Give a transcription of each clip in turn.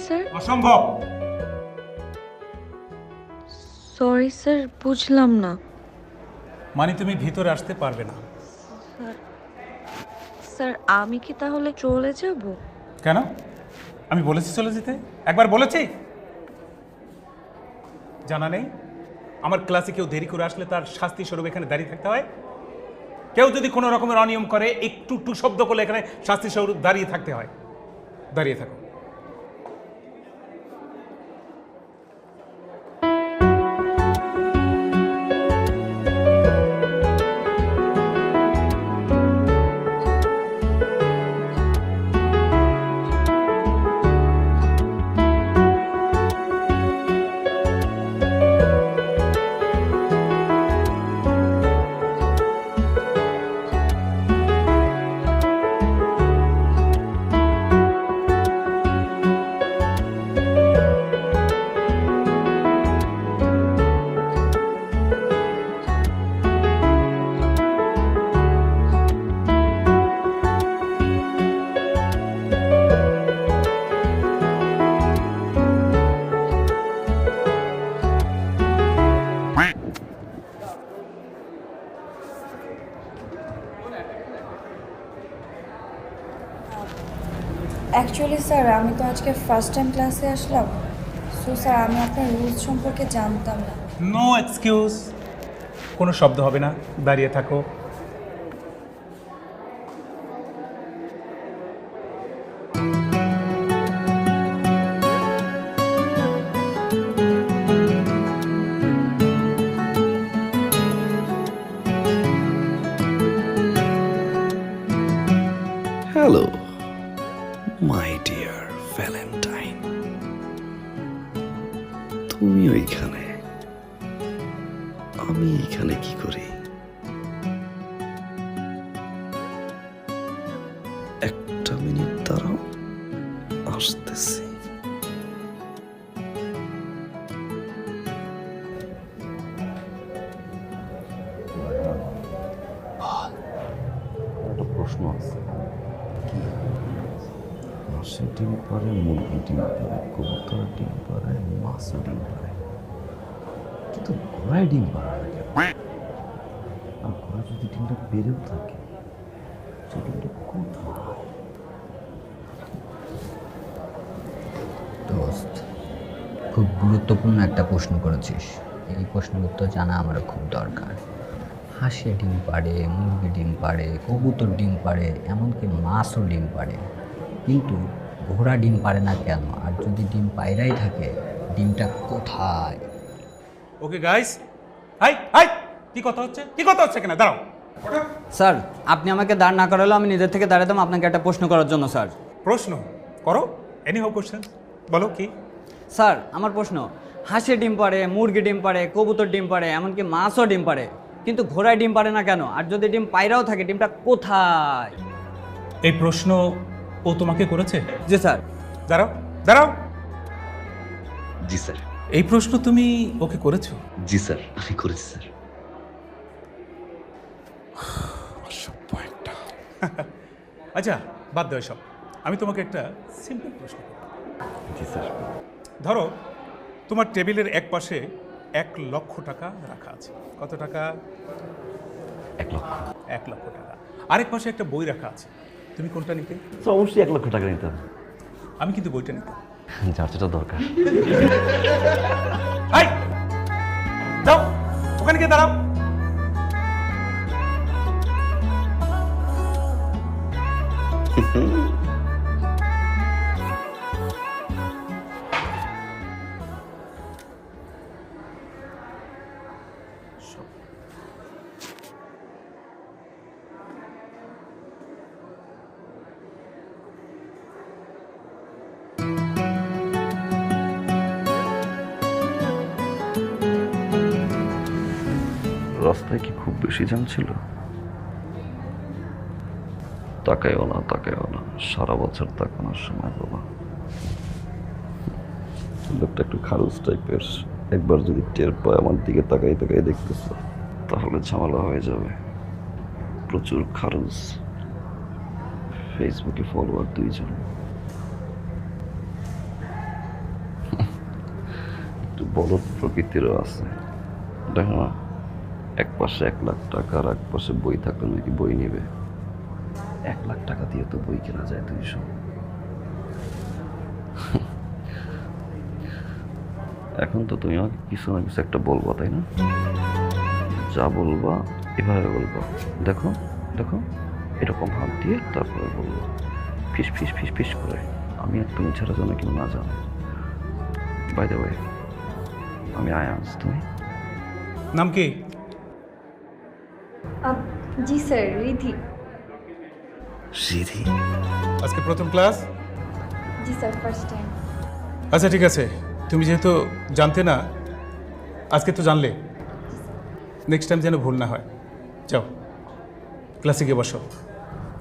Sir. অসম্ভব। Sorry sir, বুঝলাম না। মানে তুমি ভিতরে আসতে পারবে না? স্যার স্যার আমি কি তাহলে চলে যাব? কেন? আমি বলেছি চলে যেতে? একবার বলেছি? জানা নেই? আমার ক্লাসে কেউ দেরি করে আসলে তার শাস্তি স্বরূপ এখানে দাঁড়িয়ে থাকতে হয়। কেউ যদি কোনো রকমের অনিয়ম করে, একটু টু শব্দ করলে এখানে শাস্তি স্বরূপ দাঁড়িয়ে থাকতে হয়। দাঁড়িয়ে থাকো। অ্যাকচুয়ালি স্যার আমি তো আজকে ফার্স্ট টাইম ক্লাসে আসলাম, সো স্যার আমি আপনার রুলস সম্পর্কে জানতাম না। No excuse. কোনো শব্দ হবে না, দাঁড়িয়ে থাকো। হ্যালো মাই ডিয়ার ভ্যালেন্টাইন, তুমি ওইখানে, আমি এখানে কি করি? একটা মিনিট দাঁড়াও, আসতেছি। একটা প্রশ্ন আছে। হাঁসের ডিম পারে, মুরগি ডিম পারে, কবুতর ডিম পারে, মাছও ডিম পারে, কিন্তু ঘোড়ায় ডিম পারে না কেন? আর ঘোড়া যদি ডিমটা বেড়েও থাকে, সে ডিমটা কোথায়? দোস্ত, খুব গুরুত্বপূর্ণ একটা প্রশ্ন করেছিস। এই প্রশ্নের উত্তর জানা আমারও খুব দরকার। হাঁসে ডিম পাড়ে, মুরগি ডিম পাড়ে, কবুতর ডিম পাড়ে, এমনকি মাছও ডিম পাড়ে, কিন্তু ঘোড়া ডিম পাড়ে না কেন? আর যদি ডিম পায়রাই থাকে, ডিমটা কোথায়? ওকে গাইস, হাই হাই, কি কথা হচ্ছে? কি কথা হচ্ছে কেন? দাঁড়াও। স্যার, আপনি আমাকে দাঁড় না করালেও আমি নিজের থেকে দাঁড়াতাম আপনাকে একটা প্রশ্ন করার জন্য। স্যার, প্রশ্ন করো। এনি হাউ কোশ্চেন, বলো কি? স্যার আমার প্রশ্ন, হাঁসে ডিম পাড়ে, মুরগি ডিম পাড়ে, কবুতর ডিম পাড়ে, এমনকি মাছও ডিম পাড়ে, কিন্তু ঘোড়ায় ডিম পাড়ে না কেন? আর যদি ডিম পায়রাও থাকে, ডিমটা কোথায়? এই প্রশ্ন ও তোমাকে করেছে? জি স্যার। দাঁড়াও দাঁড়াও, জি স্যার। এই প্রশ্ন তুমি ওকে করেছো? জি স্যার, আমি করেছি স্যার। আচ্ছা বাদ দাও সব, আমি তোমাকে একটা সিম্পল প্রশ্ন করব। জি স্যার। ধরো তোমার টেবিলের এক পাশে 1,00,000 টাকা রাখা আছে। কত টাকা? 1 লক্ষ। 1,00,000 টাকা। আরেক পাশে একটা বই রাখা আছে, তুমি কোনটা নিতে? তো অবশ্যই 1 লক্ষ টাকা নিতে হবে। আমি কিন্তু বইটা নিতাম। যার যেটা দরকার। হাই, যাও ওখানে গিয়ে দাঁড়াও। রাস্তায় কি খুব বেশি জ্যাম ছিল? তাকাইও না, তাকাইও না, সারা বছর তাকানোর সময় বাবা। লোকটা একটু খারুস টাইপের, একবার যদি টের পায় আমার দিকে তাকাই তাকাই দেখতেছে, তাহলে ঝামেলা হয়ে যাবে। প্রচুর খারুস, ফেসবুকে ফলোয়ার 2 জন। বলদ প্রকৃতিরও আছে। দেখো না, এক পাশে 1 লাখ টাকা আর এক পাশে বই থাকলে নাকি বই নেবে। 1 লাখ টাকা দিয়ে তো বই কেনা যায় 200। এখন তো তুমি আমাকে কিছু না কিছু একটা বলবা, তাই না? যা বলবা এভাবে বলবা, দেখো দেখো এরকম হাত দিয়ে তারপরে বলবো, ফিস ফিস ফিস ফিস করে। আমি আর তুমি ছাড়া যেন কেউ না জানে। বাই দ্য ওয়ে, আমি আয়ান্স, তুমি? নাম কি? জি স্যার, রিধি। সিধি? আজকে প্রথম ক্লাস? জি স্যার, ফার্স্ট টাইম। আচ্ছা ঠিক আছে, তুমি যেহেতু জানতে না, আজকে তো জানলে, নেক্সট টাইম যেন ভুল না হয়। যাও ক্লাসে গিয়ে বসো।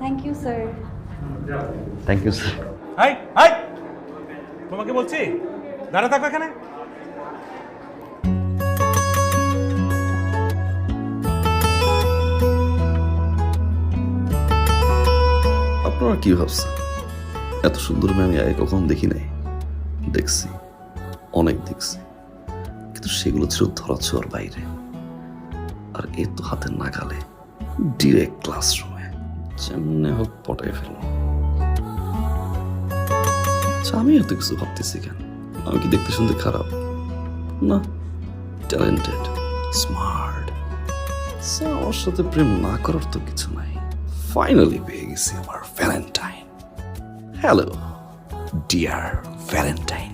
Thank you sir. Thank you sir. Hi hi, তোমাকে বলছি দাঁড়া থাকো এখানে। আপনারা কি ভাবছেন এত সুন্দর মেয়ে আমি আগে কখনো দেখি নাই? দেখছি, অনেক দেখছি, কিন্তু সেগুলো ছিল ধরাছোঁয়ার বাইরে। আর এ তো হাতের নাগালে, ডিরেক্ট ক্লাসরুমে, যেমনে হোক পটাই ফেলল। আচ্ছা, আমি এত কিছু ভাবতেছি কেন? আমি কি দেখতে শুনতে খারাপ? না, ট্যালেন্টেড, স্মার্ট। আমার সাথে প্রেম না করার তো কিছু নাই। ফাইনালি পেয়ে গেছি আমার ভ্যালেন্টাইন। Hello dear Valentine.